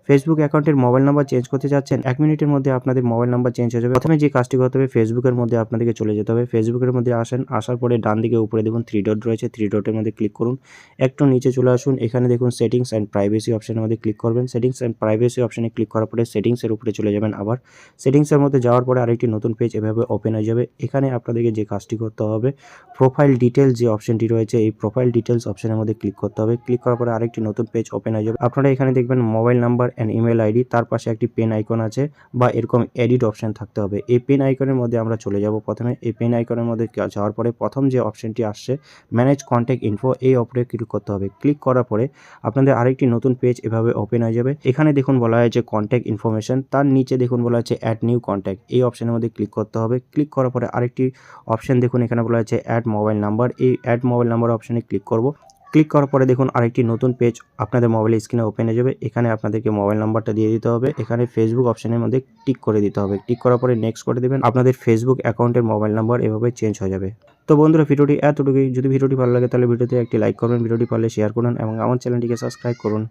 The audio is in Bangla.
ফেসবুক অ্যাকাউন্টের মোবাইল নাম্বার চেঞ্জ করতে চাচ্ছেন, 1 মিনিটের মধ্যে আপনাদের মোবাইল নাম্বার চেঞ্জ হয়ে যাবে। প্রথমে যে কাজটি করতে হবে, ফেসবুকের মধ্যে আপনাদেরকে চলে যেতে হবে। ফেসবুকের মধ্যে আসার পরে ডান দিকে উপরে দেখুন 3 ডট রয়েছে, 3 ডটের মধ্যে ক্লিক করুন। একটু নিচে চলে আসুন, এখানে দেখুন সেটিংস অ্যান্ড প্রাইভেসি অপশনের মধ্যে ক্লিক করবেন। সেটিংস অ্যান্ড প্রাইভেসি অপশনে ক্লিক করার পরে সেটিংসের উপরে চলে যাবেন। আবার সেটিংসের মধ্যে যাওয়ার পরে আরেকটি নতুন পেজ এভাবে ওপেন হয়ে যাবে। এখানে আপনাদেরকে যে কাজটি করতে হবে, প্রোফাইল ডিটেলস যে অপশনটি রয়েছে, এই প্রোফাইল ডিটেলস অপশনের মধ্যে ক্লিক করতে হবে। ক্লিক করার পরে আরেকটি নতুন পেজ ওপেন হয়ে যাবে। আপনারা এখানে দেখবেন mobile number and email ID, তার পাশে একটি পেন আইকন আছে বা এরকম এডিট অপশন থাকতে হবে। এই পেন আইকনের মধ্যে আমরা চলে যাব। প্রথমে এই পেন আইকনের মধ্যে যাওয়ার পরে প্রথম যে অপশনটি আসছে ম্যানেজ কন্ট্যাক্ট ইনফো, এই অপরে ক্লিক করতে হবে। ক্লিক করার পরে আপনাদের আরেকটি নতুন পেজ এভাবে ওপেন হয়ে যাবে। এখানে দেখুন বলা হয়েছে কন্ট্যাক্ট ইনফরমেশন, তার নিচে দেখুন বলা হচ্ছে অ্যাড নিউ কন্ট্যাক্ট, এই অপশনের মধ্যে ক্লিক করতে হবে। ক্লিক করার পরে আরেকটি অপশন দেখুন এখানে বলা হচ্ছে অ্যাড মোবাইল নাম্বার, এই অ্যাড মোবাইল নাম্বার অপশনে ক্লিক করব। ক্লিক করার পরে দেখুন আরেকটি নতুন পেজ আপনাদের মোবাইলের স্ক্রিনে ওপেন হয়ে যাবে। এখানে আপনাদেরকে মোবাইল নাম্বারটা দিয়ে দিতে হবে। এখানে ফেসবুক অপশনের মধ্যে টিক করে দিতে হবে। টিক করার পরে নেক্সট করে দেবেন। আপনাদের ফেসবুক অ্যাকাউন্টের মোবাইল নাম্বার এভাবে চেঞ্জ হয়ে যাবে। তো বন্ধুরা, ভিডিওটি এতটুকুই। যদি ভিডিওটি ভালো লাগে তাহলে ভিডিওতে একটি লাইক করবেন, ভিডিওটি পারলে শেয়ার করুন এবং আমার চ্যানেলটিকে সাবস্ক্রাইব করুন।